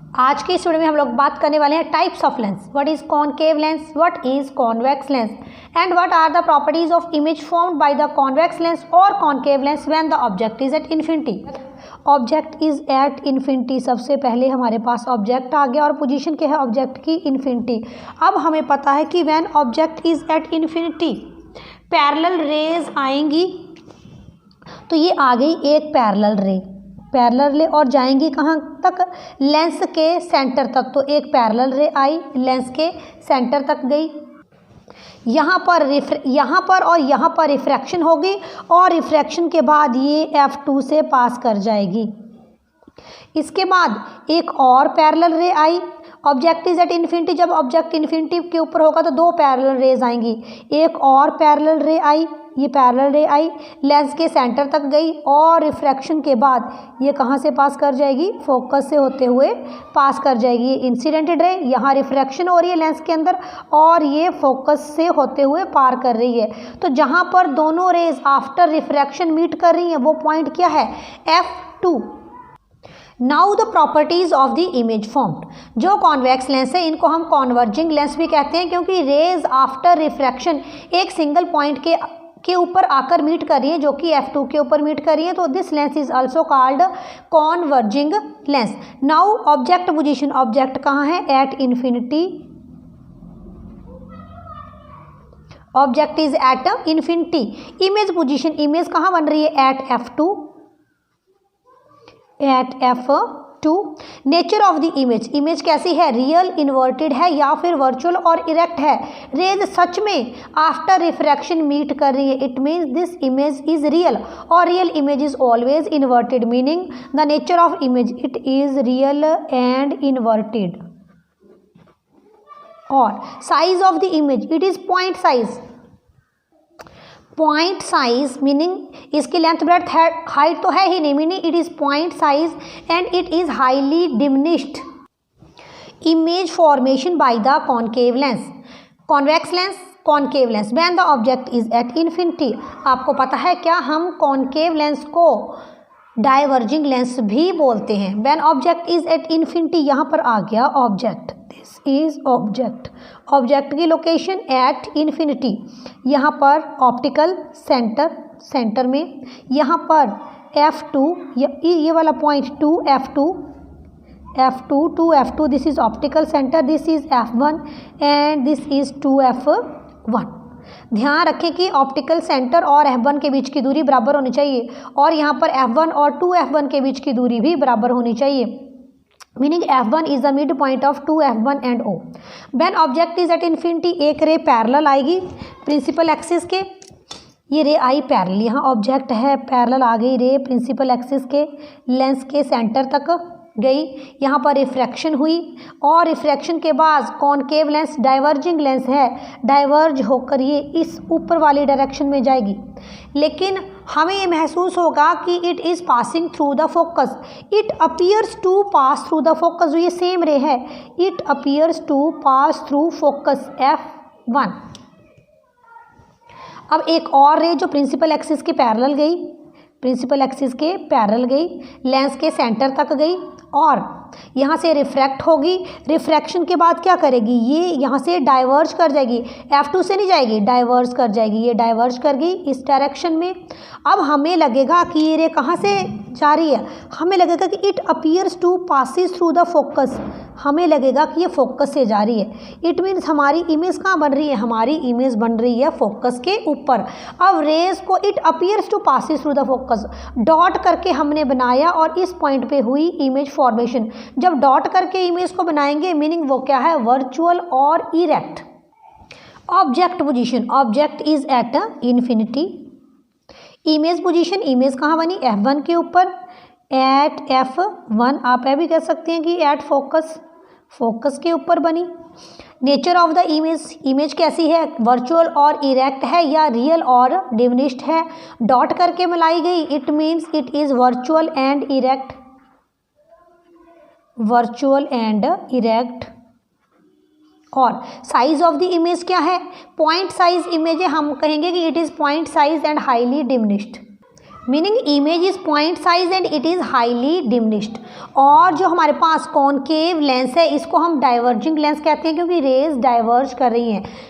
आज के इस वीडियो में हम लोग बात करने वाले हैं types of lens. What is concave lens, what is convex lens and what are the properties of image formed by the convex lens और concave lens when the object is at infinity. Object is at infinity, सबसे पहले हमारे पास object आ गया और position क्या है object की, infinity. अब हमें पता है कि when object is at infinity parallel raise आएंगी, तो ये आ गई एक पैरेलल रे और जाएंगी कहाँ तक, लेंस के सेंटर तक। तो एक पैरेलल रे आई, लेंस के सेंटर तक गई, यहाँ पर और यहाँ पर रिफ्रैक्शन होगी और रिफ्रैक्शन के बाद ये F2 से पास कर जाएगी। इसके बाद एक और पैरेलल रे आई, ऑब्जेक्ट इज एट इन्फिनिटी, जब ऑब्जेक्ट इन्फिनिटी के ऊपर होगा तो दो पैरेलल रेज आएंगी। एक और पैरेलल रे आई, ये पैरेलल रे आई, लेंस के सेंटर तक गई और रिफ्रैक्शन के बाद ये कहाँ से पास कर जाएगी, फोकस से होते हुए पास कर जाएगी। ये इंसिडेंटेड रे, यहाँ रिफ्रैक्शन हो रही है लेंस के अंदर और ये फोकस से होते हुए पार कर रही है। तो जहाँ पर दोनों रेज आफ्टर रिफ्रैक्शन मीट कर रही हैं वो पॉइंट क्या है, F2। Now the properties of the image formed. जो कॉन्वेक्स लेंस है इनको हम कॉन्वर्जिंग लेंस भी कहते हैं, क्योंकि रेज आफ्टर रिफ्रैक्शन एक सिंगल पॉइंट के ऊपर आकर मीट कर रही है, जो कि F2 के ऊपर मीट कर रही है। तो this lens is also called converging lens. Now object position, object कहाँ है, at infinity, object is at infinity. Image position, image कहाँ बन रही है, at F2, at F2। Nature of the image, image कैसी है, रियल, इन्वर्टेड है या फिर वर्चुअल और इरेक्ट है। रेज सच में आफ्टर रिफ्रैक्शन मीट कर रही है, it means this image is real, और real image is always inverted, meaning the nature of image it is real and inverted. और size of the image, it is point size, point size meaning इसकी length breadth height तो है ही नहीं, meaning it is point size and it is highly diminished. Image formation by the concave lens, convex lens, concave lens when the object is at infinity. आपको पता है क्या, हम कॉनकेव लेंस को डाइवर्जिंग लेंस भी बोलते हैं। When object is at infinity, यहाँ पर आ गया object, this is object, object की लोकेशन एट इन्फिनिटी, यहाँ पर ऑप्टिकल सेंटर में, यहाँ पर F2, ये वाला point 2F2, this is optical centre, this is F1 and this is 2F1। ध्यान रखें कि ऑप्टिकल सेंटर और F1 के बीच की दूरी बराबर होनी चाहिए और यहाँ पर F1 और 2F1 के बीच की दूरी भी बराबर होनी चाहिए, meaning F1 is the mid point of 2F1 and O। When object is at infinity एक रे पैरेलल आएगी प्रिंसिपल एक्सिस के, ये रे आई पैरेलल, यहाँ ऑब्जेक्ट है पैरेलल आ गई रे प्रिंसिपल एक्सिस के, लेंस के सेंटर तक गई, यहाँ पर रिफ्रैक्शन हुई और रिफ्रैक्शन के बाद कॉनकेव लेंस डाइवर्जिंग लेंस है, डाइवर्ज होकर ये इस ऊपर वाली डायरेक्शन में जाएगी, लेकिन हमें ये महसूस होगा कि it is passing through the focus, it appears to pass through the focus, ये सेम रे है, it appears to pass through focus F1। अब एक और रे जो प्रिंसिपल एक्सिस के पैरेलल गई, प्रिंसिपल एक्सिस के पैरेलल गई, लेंस के सेंटर तक गई और यहाँ से रिफ्रैक्ट होगी, रिफ्रैक्शन के बाद क्या करेगी, ये यहाँ से डाइवर्ज कर जाएगी, F2 से नहीं जाएगी, डाइवर्ज कर जाएगी, ये डाइवर्ज कर गई इस डायरेक्शन में। अब हमें लगेगा कि ये रे कहाँ से जा रही है, हमें लगेगा कि it appears to passes through the focus, हमें लगेगा कि ये फोकस से जा रही है। इट मीन्स हमारी इमेज कहाँ बन रही है, हमारी इमेज बन रही है फोकस के ऊपर। अब रेज को it appears to passes through the focus dot करके हमने बनाया और इस पॉइंट पे हुई इमेज फॉर्मेशन। जब डॉट करके इमेज को बनाएंगे मीनिंग वो क्या है, वर्चुअल और erect. Object position, object is at infinity. Image position, image कहाँ बनी, F1 के ऊपर, एट F1, आप ये भी कह सकते हैं कि एट फोकस, फोकस के ऊपर बनी। Nature of the image, image कैसी है, वर्चुअल और इरेक्ट है या रियल और डिमिनिश्ड है। डॉट करके मिलाई गई, it means it is virtual and erect, virtual and erect. और साइज ऑफ द इमेज क्या है, पॉइंट साइज इमेज है, हम कहेंगे कि it is point size and highly diminished. Meaning image is point size and it is highly diminished. और जो हमारे पास कॉनकेव लेंस है इसको हम डाइवर्जिंग लेंस कहते हैं क्योंकि रेज डाइवर्ज कर रही हैं।